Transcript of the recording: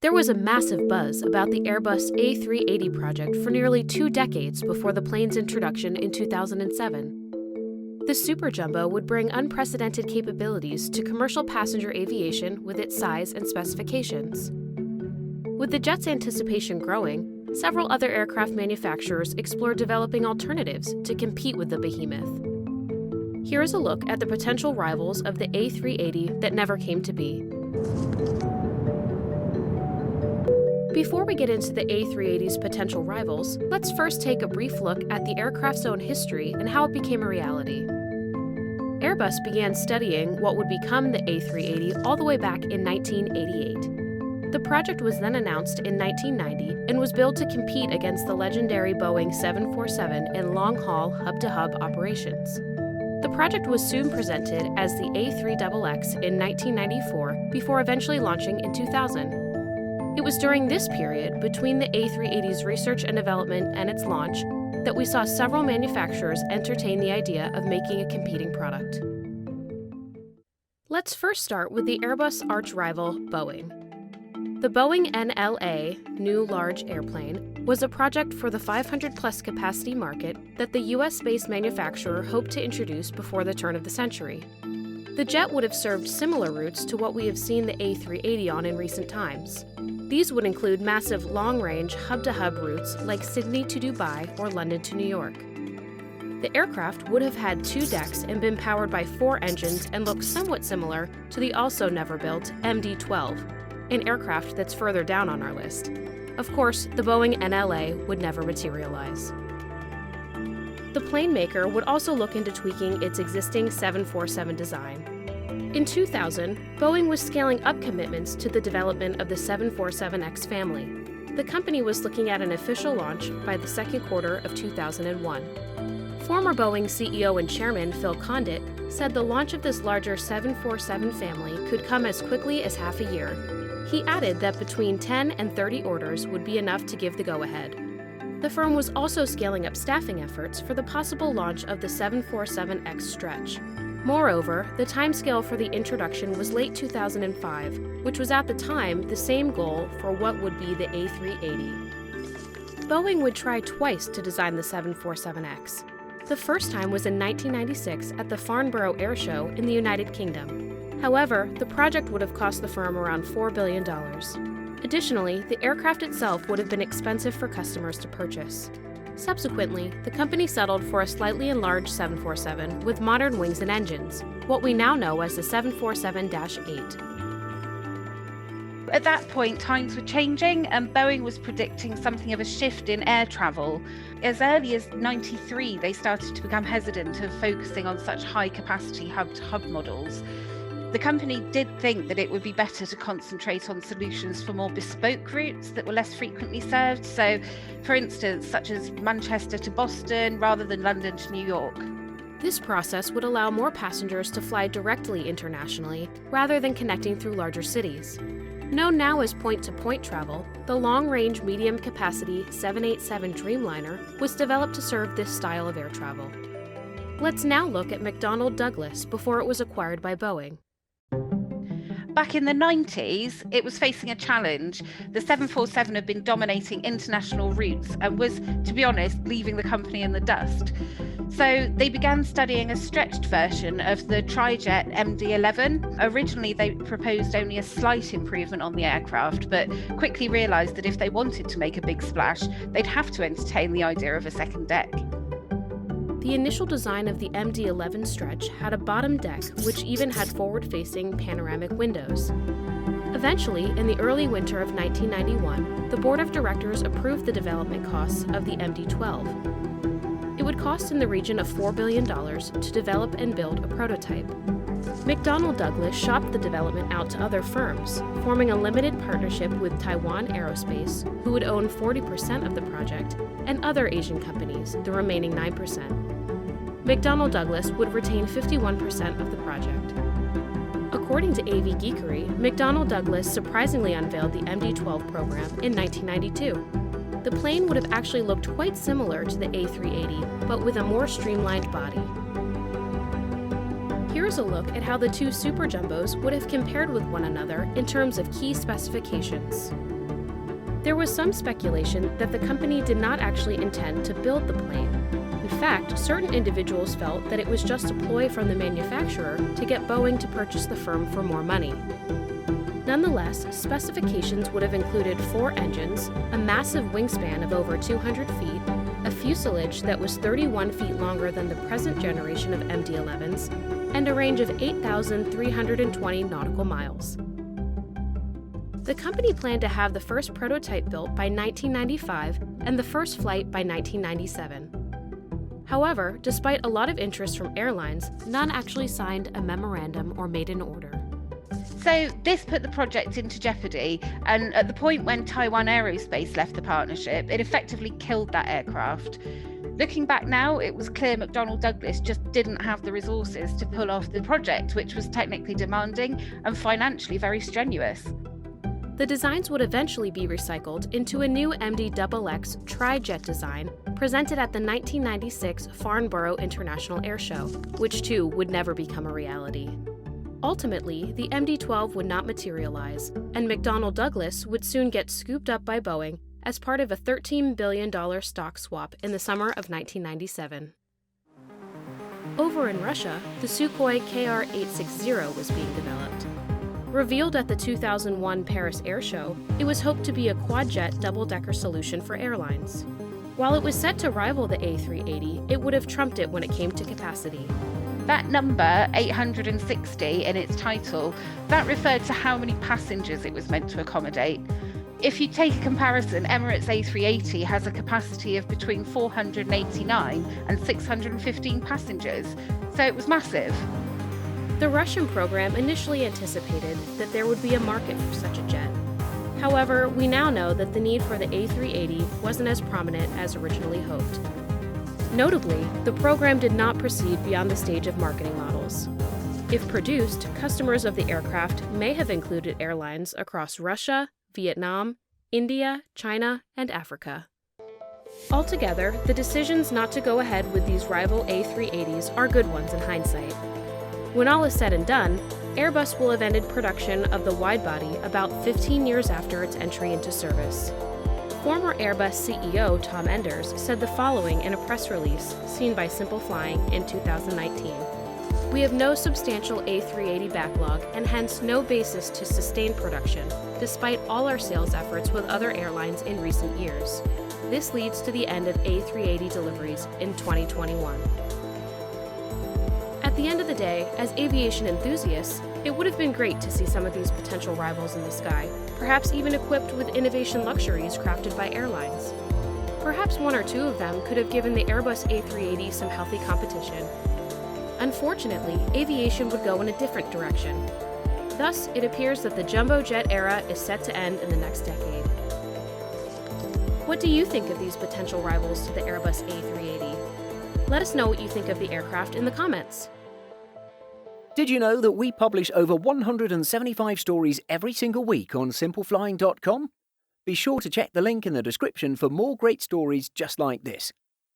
There was a massive buzz about the Airbus A380 project for nearly 2 decades before the plane's introduction in 2007. The Super Jumbo would bring unprecedented capabilities to commercial passenger aviation with its size and specifications. With the jet's anticipation growing, several other aircraft manufacturers explored developing alternatives to compete with the behemoth. Here is a look at the potential rivals of the A380 that never came to be. Before we get into the A380's potential rivals, let's first take a brief look at the aircraft's own history and how it became a reality. Airbus began studying what would become the A380 all the way back in 1988. The project was then announced in 1990 and was built to compete against the legendary Boeing 747 in long-haul hub-to-hub operations. The project was soon presented as the A3XX in 1994 before eventually launching in 2000. It was during this period, between the A380's research and development and its launch, that we saw several manufacturers entertain the idea of making a competing product. Let's first start with the Airbus arch-rival, Boeing. The Boeing NLA, New Large Airplane, was a project for the 500-plus capacity market that the U.S.-based manufacturer hoped to introduce before the turn of the century. The jet would have served similar routes to what we have seen the A380 on in recent times. These would include massive long-range hub-to-hub routes like Sydney to Dubai or London to New York. The aircraft would have had 2 decks and been powered by 4 engines and looked somewhat similar to the also never-built MD-12, an aircraft that's further down on our list. Of course, the Boeing NLA would never materialize. The plane maker would also look into tweaking its existing 747 design. In 2000, Boeing was scaling up commitments to the development of the 747X family. The company was looking at an official launch by the second quarter of 2001. Former Boeing CEO and chairman Phil Condit said the launch of this larger 747 family could come as quickly as half a year. He added that between 10 and 30 orders would be enough to give the go-ahead. The firm was also scaling up staffing efforts for the possible launch of the 747X stretch. Moreover, the timescale for the introduction was late 2005, which was at the time the same goal for what would be the A380. Boeing would try twice to design the 747X. The first time was in 1996 at the Farnborough Air Show in the United Kingdom. However, the project would have cost the firm around $4 billion. Additionally, the aircraft itself would have been expensive for customers to purchase. Subsequently, the company settled for a slightly enlarged 747 with modern wings and engines, what we now know as the 747-8. At that point, times were changing and Boeing was predicting something of a shift in air travel. As early as '93, they started to become hesitant of focusing on such high-capacity hub-to-hub models. The company did think that it would be better to concentrate on solutions for more bespoke routes that were less frequently served. So, for instance, such as Manchester to Boston rather than London to New York. This process would allow more passengers to fly directly internationally rather than connecting through larger cities. Known now as point-to-point travel, the long-range medium-capacity 787 Dreamliner was developed to serve this style of air travel. Let's now look at McDonnell Douglas before it was acquired by Boeing. Back in the 90s, it was facing a challenge. The 747 had been dominating international routes and was, to be honest, leaving the company in the dust. So they began studying a stretched version of the Trijet MD-11. Originally, they proposed only a slight improvement on the aircraft, but quickly realised that if they wanted to make a big splash, they'd have to entertain the idea of a second deck. The initial design of the MD-11 stretch had a bottom deck which even had forward-facing panoramic windows. Eventually, in the early winter of 1991, the board of directors approved the development costs of the MD-12. It would cost in the region of $4 billion to develop and build a prototype. McDonnell Douglas shopped the development out to other firms, forming a limited partnership with Taiwan Aerospace, who would own 40% of the project, and other Asian companies, the remaining 9%. McDonnell Douglas would retain 51% of the project. According to AV Geekery, McDonnell Douglas surprisingly unveiled the MD-12 program in 1992. The plane would have actually looked quite similar to the A380, but with a more streamlined body. Here's a look at how the two super jumbos would have compared with one another in terms of key specifications. There was some speculation that the company did not actually intend to build the plane. In fact, certain individuals felt that it was just a ploy from the manufacturer to get Boeing to purchase the firm for more money. Nonetheless, specifications would have included 4 engines, a massive wingspan of over 200 feet, a fuselage that was 31 feet longer than the present generation of MD-11s, and a range of 8,320 nautical miles. The company planned to have the first prototype built by 1995 and the first flight by 1997. However, despite a lot of interest from airlines, none actually signed a memorandum or made an order. So this put the project into jeopardy, and at the point when Taiwan Aerospace left the partnership, it effectively killed that aircraft. Looking back now, it was clear McDonnell Douglas just didn't have the resources to pull off the project, which was technically demanding and financially very strenuous. The designs would eventually be recycled into a new MD-XX tri-jet design presented at the 1996 Farnborough International Air Show, which too would never become a reality. Ultimately, the MD-12 would not materialize, and McDonnell Douglas would soon get scooped up by Boeing as part of a $13 billion stock swap in the summer of 1997. Over in Russia, the Sukhoi KR-860 was being developed. Revealed at the 2001 Paris Air Show, it was hoped to be a quad-jet double-decker solution for airlines. While it was set to rival the A380, it would have trumped it when it came to capacity. That number, 860 in its title, that referred to how many passengers it was meant to accommodate. If you take a comparison, Emirates A380 has a capacity of between 489 and 615 passengers, so it was massive. The Russian program initially anticipated that there would be a market for such a jet. However, we now know that the need for the A380 wasn't as prominent as originally hoped. Notably, the program did not proceed beyond the stage of marketing models. If produced, customers of the aircraft may have included airlines across Russia, Vietnam, India, China, and Africa. Altogether, the decisions not to go ahead with these rival A380s are good ones in hindsight. When all is said and done, Airbus will have ended production of the widebody about 15 years after its entry into service. Former Airbus CEO Tom Enders said the following in a press release seen by Simple Flying in 2019. "We have no substantial A380 backlog and hence no basis to sustain production, despite all our sales efforts with other airlines in recent years. This leads to the end of A380 deliveries in 2021. At the end of the day, as aviation enthusiasts, it would have been great to see some of these potential rivals in the sky, perhaps even equipped with innovation luxuries crafted by airlines. Perhaps one or two of them could have given the Airbus A380 some healthy competition. Unfortunately, aviation would go in a different direction. Thus, it appears that the jumbo jet era is set to end in the next decade." What do you think of these potential rivals to the Airbus A380? Let us know what you think of the aircraft in the comments. Did you know that we publish over 175 stories every single week on simpleflying.com? Be sure to check the link in the description for more great stories just like this.